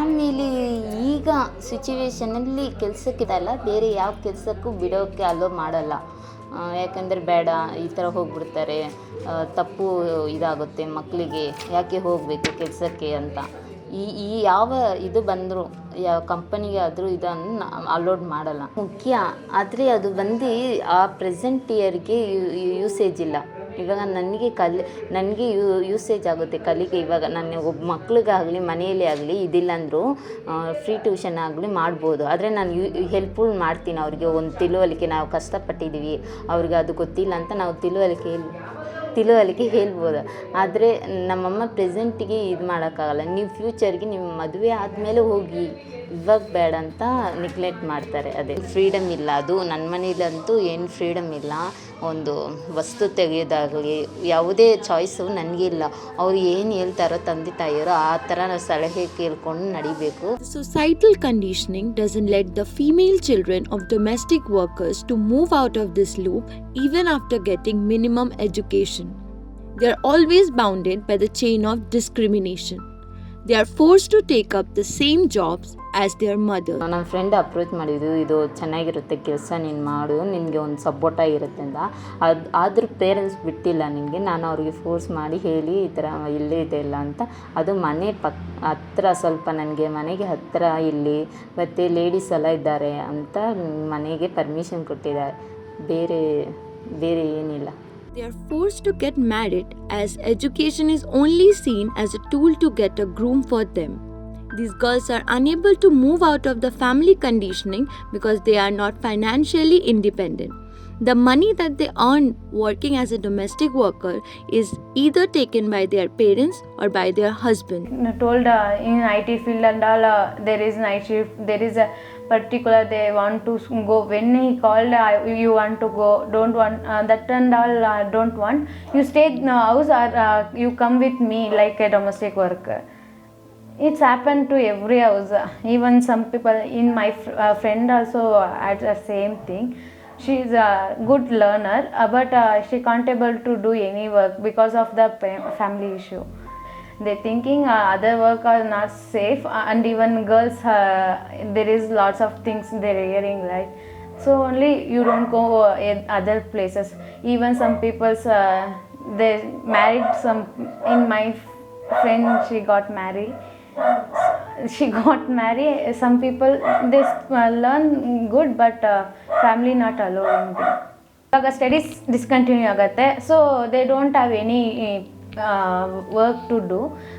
ಆಮೇಲೆ ಈಗ ಸಿಚುವೇಶನಲ್ಲಿ ಕೆಲಸಕ್ಕಿದಲ್ಲ, ಬೇರೆ ಯಾವ ಕೆಲಸಕ್ಕೂ ಬಿಡೋಕ್ಕೆ ಅಲೋ ಮಾಡಲ್ಲ. ಯಾಕಂದರೆ ಬೇಡ, ಈ ಥರ ಹೋಗ್ಬಿಡ್ತಾರೆ, ತಪ್ಪು ಇದಾಗುತ್ತೆ ಮಕ್ಕಳಿಗೆ, ಯಾಕೆ ಹೋಗಬೇಕು ಕೆಲಸಕ್ಕೆ ಅಂತ. ಈ ಯಾವ ಇದು ಬಂದರೂ, ಯಾವ ಕಂಪನಿಗೆ ಆದರೂ ಇದನ್ನು ಅಲೋಡ್ ಮಾಡಲ್ಲ. ಮುಖ್ಯ, ಆದರೆ ಅದು ಬಂದು ಆ ಪ್ರೆಸೆಂಟ್ ಇಯರ್ಗೆ ಯೂಸೇಜ್ ಇಲ್ಲ. ಇವಾಗ ನನಗೆ ಯೂಸೇಜ್ ಆಗುತ್ತೆ ಕಲಿಕೆ. ಇವಾಗ ನಾನು ಒಬ್ಬ ಮಕ್ಳಿಗಾಗಲಿ ಮನೆಯಲ್ಲೇ ಆಗಲಿ ಇದಿಲ್ಲ ಅಂದರೂ ಫ್ರೀ ಟ್ಯೂಷನ್ ಆಗಲಿ ಮಾಡ್ಬೋದು. ಆದರೆ ನಾನು ಹೆಲ್ಪ್ಫುಲ್ ಮಾಡ್ತೀನಿ ಅವ್ರಿಗೆ. ಒಂದು ತಿಳುವಳಿಕೆ, ನಾವು ಕಷ್ಟಪಟ್ಟಿದ್ದೀವಿ, ಅವ್ರಿಗೆ ಅದು ಗೊತ್ತಿಲ್ಲ ಅಂತ ನಾವು ತಿಳುವಳಿಕೆ ಹೇಳ್ಬೋದು. ಆದರೆ ನಮ್ಮಮ್ಮ ಪ್ರೆಸೆಂಟಿಗೆ ಇದು ಮಾಡೋಕ್ಕಾಗಲ್ಲ. ನೀವು ಫ್ಯೂಚರ್ಗೆ ನಿಮ್ಮ ಮದುವೆ ಆದಮೇಲೆ ಹೋಗಿ, ಇವಾಗ ಬೇಡ ಅಂತ ನೆಗ್ಲೆಕ್ಟ್ ಮಾಡ್ತಾರೆ. ಅದೇ ಫ್ರೀಡಮ್ ಇಲ್ಲ. ಅದು ನನ್ನ ಮನೇಲಂತೂ ಏನು ಫ್ರೀಡಮ್ ಇಲ್ಲ. ಒಂದು ವಸ್ತು ತೆಗೆಯೋದಾಗಲಿ ಯಾವುದೇ ಚಾಯ್ಸು ನನಗಿಲ್ಲ. ಅವ್ರು ಏನು ಹೇಳ್ತಾರೋ ತಂದೆ ತಾಯಿಯವರು ಆ ಥರ ನಾವು ಸಲಹೆ ಕೇಳ್ಕೊಂಡು ನಡಿಬೇಕು. Societal conditioning doesn't let the female children of domestic workers to move out of this loop even after getting minimum education. They are always bounded by the chain of discrimination. They are forced to take up the same jobs as their mother. ನನ್ನ friend approach ಮಾಡಿದ್ದು, ಇದು ಚೆನ್ನಾಗಿರುತ್ತೆ ಕೆಲಸ, ನೀನು ಮಾಡು, ನಿನಗೆ ಒಂದು support ಆಗಿರುತ್ತೆ ಅಂತ. ಆದರೂ ಪೇರೆಂಟ್ಸ್ ಬಿಟ್ಟಿಲ್ಲ ನನಗೆ. ನಾನು ಅವ್ರಿಗೆ ಫೋರ್ಸ್ ಮಾಡಿ ಹೇಳಿ ಈ ಥರ ಇಲ್ಲೇ ಇದೆ ಇಲ್ಲ ಅಂತ. ಅದು ಮನೆ ಹತ್ತಿರ, ಸ್ವಲ್ಪ ನನಗೆ ಮನೆಗೆ ಹತ್ತಿರ ಇಲ್ಲಿ, ಮತ್ತು ಲೇಡೀಸ್ ಎಲ್ಲ ಇದ್ದಾರೆ ಅಂತ ಮನೆಗೆ ಪರ್ಮಿಷನ್ ಕೊಟ್ಟಿದ್ದಾರೆ. ಬೇರೆ ಏನಿಲ್ಲ. They are forced to get married as education is only seen as a tool to get a groom for them. These girls are unable to move out of the family conditioning because they are not financially independent. The money that they earn working as a domestic worker is either taken by their parents or by their husband. Told in IT field and all, there is night shift, there is a particular they want to go. When he called, you want to go, don't want that and all, don't want, you stay in the house or you come with me like a domestic worker. It's happened to every house. Even some people in my friend also had the same thing. She is a good learner, but she can't able to do any work because of the family issue. They thinking other work are not safe, and even girls, there is lots of things they're hearing, right? So only you don't go other places. Even some people's they married some. In my friend, she got married. Some people they learn good, but family not allowing them. ಇವಾಗ studies discontinue ಆಗುತ್ತೆ, so they don't have any work to do,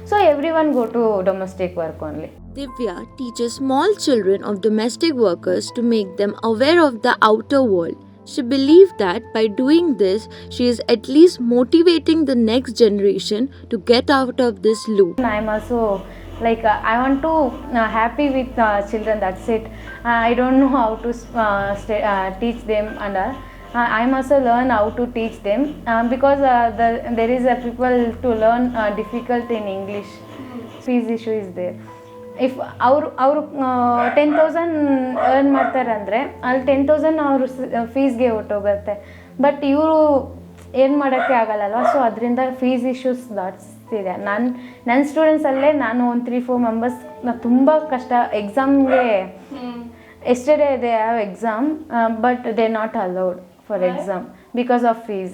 so everyone go to domestic work only. Divya teaches small children of domestic workers to make them aware of the outer world. She believes that by doing this, she is at least motivating the next generation to get out of this loop. I am also like I want to happy with children, that's it. I don't know how to teach them, and I must learn how to teach them because there is a people to learn difficult in English. Fees issue is there. If ಅವರು 10,000 earn ಮಾಡ್ತಾರೆ ಅಂದರೆ ಅಲ್ಲಿ 10,000 ಅವರು ಫೀಸ್ಗೆ ಹೊಟ್ಟೋಗುತ್ತೆ. But ಇವರು ಏನು ಮಾಡೋಕ್ಕೆ ಆಗಲ್ಲಲ್ವ, so ಅದರಿಂದ fees issues ಜಾಸ್ತಿದೆ. ನನ್ನ ಸ್ಟೂಡೆಂಟ್ಸಲ್ಲೇ ನಾನು ಒಂದು 3-4 ಮೆಂಬರ್ಸ್ ತುಂಬ ಕಷ್ಟ ಎಕ್ಸಾಮ್ಗೆ. Yesterday they have exam, but they not allowed for exam because of fees.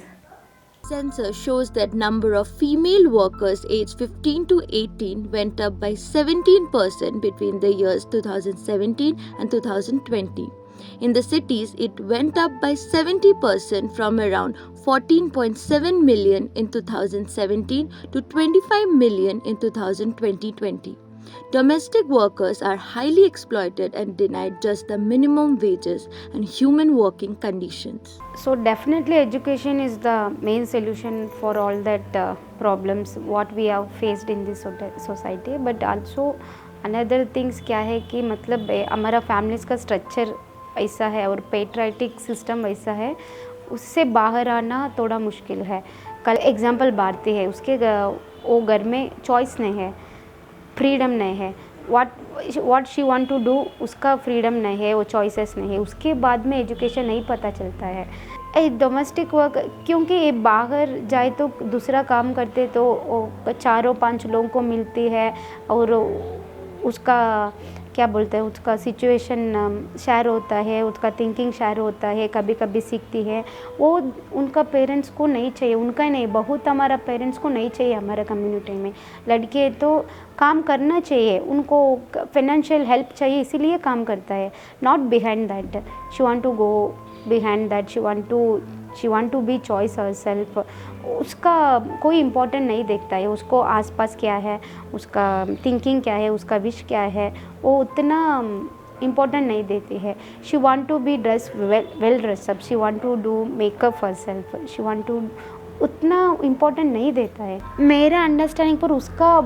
Census shows that number of female workers aged 15 to 18 went up by 17% between the years 2017 and 2020. In the cities, it went up by 70% from around 14.7 million in 2017 to 25 million in 2020. Domestic workers are highly exploited and denied just the minimum wages and human working conditions. So definitely education is the main solution for all that problems what we have faced in this society. But also another things क्या है कि मतलब हमारा families का structure ऐसा है और patriotic system ऐसा है, उससे बाहर आना थोड़ा मुश्किल है. कल एग्जाम्पल भारती है, उसके वो घर में चॉइस नहीं है, फ्रीडम नहीं है. What she want to do उसका फ्रीडम नहीं है, वो चॉइसेस नहीं है. उसके बाद में एजुकेशन नहीं पता चलता है. डोमेस्टिक वर्क क्योंकि बाहर जाए तो दूसरा काम करते तो 4-5 लोगों को मिलती है और उसका क्या बोलते हैं, उसका सिचुएशन शेयर होता है, उसका थिंकिंग शेयर होता है, कभी कभी सीखती है। वो उनका पेरेंट्स को नहीं चाहिए, उनका नहीं, बहुत हमारा पेरेंट्स को नहीं चाहिए हमारे कम्युनिटी में। लड़के तो काम करना चाहिए, उनको फाइनेंशियल हेल्प चाहिए, इसीलिए काम करता है, not behind that she want to go behind that, she want to be choice her self. उसका कोई इम्पोर्टेंट नहीं देखता है, उसको आसपास क्या है, उसका थिंकिंग क्या है, उसका विश क्या है, वो उतना इम्पोर्टेंट नहीं देती है। She want to be dress well dress up, she want to do makeup for self, she want to, उतना इम्पोर्टेंट नहीं देता है मेरा अंडरस्टैंडिंग पर। उसका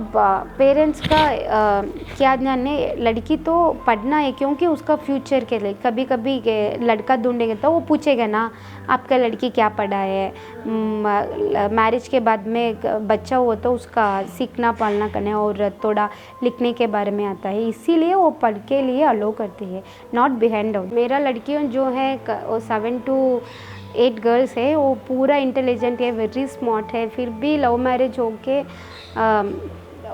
पेरेंट्स का क्या ध्यान है, लड़की तो पढ़ना है क्योंकि उसका फ्यूचर के लिए। कभी कभी लड़का ढूंढेंगे तो वो पूछेगा ना आपका लड़की क्या पढ़ा है, मैरिज के बाद में बच्चा हुआ तो उसका सीखना पढ़ना करना और थोड़ा लिखने के बारे में आता है, इसीलिए वो पढ़ के लिए अलो करती है, नॉट बिहाइंड आउट। मेरा लड़कियों जो है वो 7 to 8 गर्ल्स है, वो पूरा इंटेलिजेंट है, वेरी स्मार्ट है, फिर भी लव मैरिज होके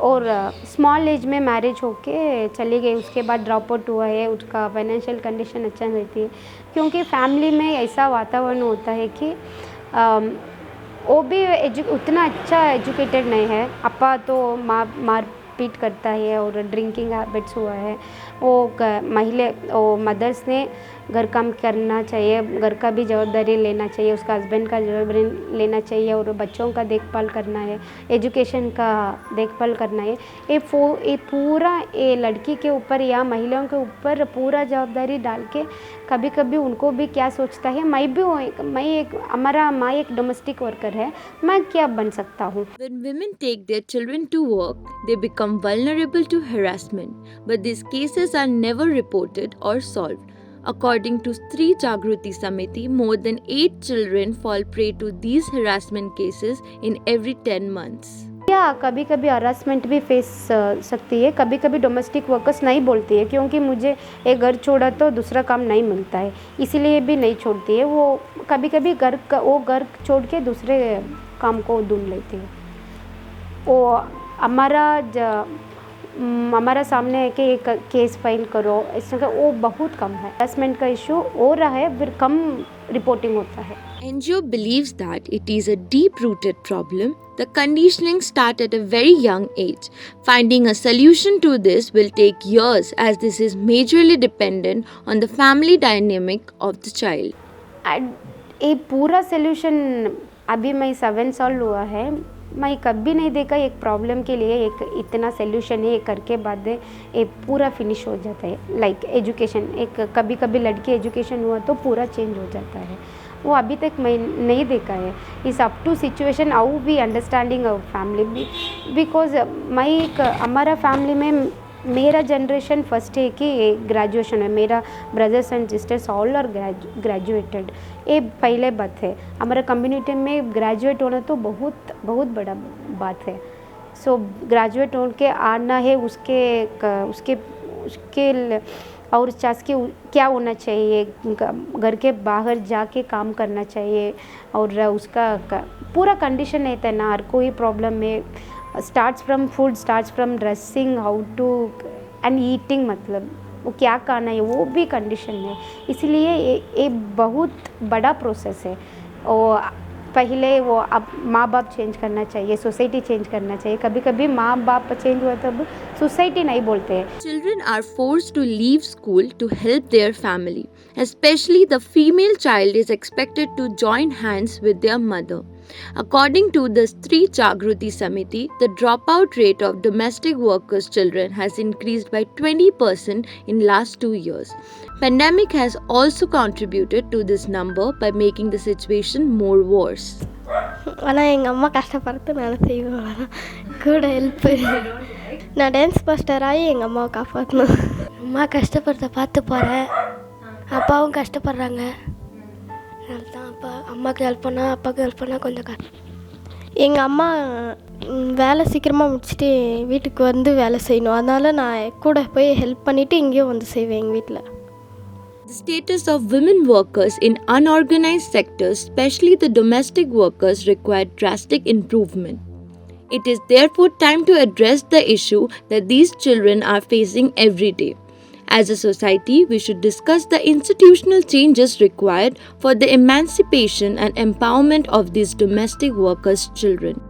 और स्मॉल एज में मैरिज होके चली गई। उसके बाद ड्रॉप आउट हुआ है, उसका फाइनेंशियल कंडीशन अच्छा नहीं थी क्योंकि फैमिली में ऐसा वातावरण होता है कि वो भी उतना अच्छा एजुकेटेड नहीं है। अप्पा तो मार पीट करता है और ड्रिंकिंग हैबिट्स हुआ है। वो मदर्स ने घर काम करना चाहिए, घर का भी जवाबदारी लेना चाहिए, उसका हस्बैंड का जवाबदारी लेना चाहिए और बच्चों का देखभाल करना है, एजुकेशन का देखभाल करना है। ये पूरा ये लड़की के ऊपर या महिलाओं के ऊपर पूरा जवाबदारी डाल के कभी कभी उनको भी क्या सोचता है, हमारा माँ एक डोमेस्टिक वर्कर है, मैं क्या बन सकता हूँ। When women take their children to work, they become vulnerable to harassment, but these cases are never reported or solved. According to Stree Jagruti Samiti, more than 8 children fall prey to these harassment cases in every 10 months. या कभी कभी harassment भी face सकती है, कभी कभी domestic workers नहीं बोलती है क्योंकि मुझे एक घर छोड़ा तो दूसरा काम नहीं मिलता है, इसीलिए भी नहीं छोड़ती है। वो कभी कभी घर छोड़ के दूसरे काम को ढूंढ लेती है। वो हमारा सामने है कि एक केस फाइल करो, इस तरह वो बहुत कम है। हरासमेंट का इशू हो रहा है, फिर कम रिपोर्टिंग होता है। NGO believes that it is a deep-rooted problem. The conditioning starts at a very young age. Finding a solution to this will take years as this is majorly dependent on the family dynamic of the child. ये पूरा solution अभी मैं 7 साल हुआ है, मैं कभी नहीं देखा एक प्रॉब्लम के लिए एक इतना सोल्यूशन है, ये करके बाद ये पूरा फिनिश हो जाता है। लाइक एजुकेशन, एक कभी कभी लड़की एजुकेशन हुआ तो पूरा चेंज हो जाता है, वो अभी तक मैं नहीं देखा है। इस up to situation how we understanding our family, because हमारा फैमिली में मेरा जनरेशन फर्स्ट है कि ग्रेजुएशन है, मेरा brothers and sisters all are graduated. ये पहले बात है, हमारा कम्युनिटी में ग्रेजुएट होना तो बहुत बहुत बड़ा बात है। सो ग्रेजुएट हो के आना है, उसके और चास के क्या होना चाहिए, घर के बाहर जाके काम करना चाहिए और उसका पूरा कंडीशन रहता है ना। हर कोई प्रॉब्लम में starts from food, starts from dressing, how to and eating, मतलब वो क्या खाना है वो भी कंडीशन है। इसलिए ये बहुत बड़ा प्रोसेस है। और पहले वो अब माँ बाप चेंज करना चाहिए, सोसाइटी चेंज करना चाहिए। कभी कभी माँ बाप चेंज हुआ तब सोसाइटी नहीं बोलते हैं। Children are forced to leave school to help their family. Especially the female child is expected to join hands with their mother. According to the Stree Jagruti Samiti, the dropout rate of domestic workers' children has increased by 20% in last 2 years. Pandemic has also contributed to this number by making the situation more worse. ஆனால் எங்கள் அம்மா கஷ்டப்படுறது நான் செய்வேன், கூட help. நான் dance master ஆகி எங்கள் அம்மாவை காப்பாற்றணும். அம்மா கஷ்டப்படுறத பார்த்து போகிறேன், அப்பாவும் கஷ்டப்படுறாங்க, அதுதான் அப்பா அம்மாவுக்கு ஹெல்ப் பண்ணால் அப்பாவுக்கு ஹெல்ப் பண்ணால் கொஞ்சம் எங்கள் அம்மா வேலை சீக்கிரமாக முடிச்சுட்டு வீட்டுக்கு வந்து வேலை செய்யணும், அதனால் நான் கூட போய் ஹெல்ப் பண்ணிவிட்டு இங்கேயும் வந்து செய்வேன் எங்கள் வீட்டில். The status of women workers in unorganized sectors, especially the domestic workers, require drastic improvement. It is therefore time to address the issue that these children are facing every day. As a society, we should discuss the institutional changes required for the emancipation and empowerment of these domestic workers' children.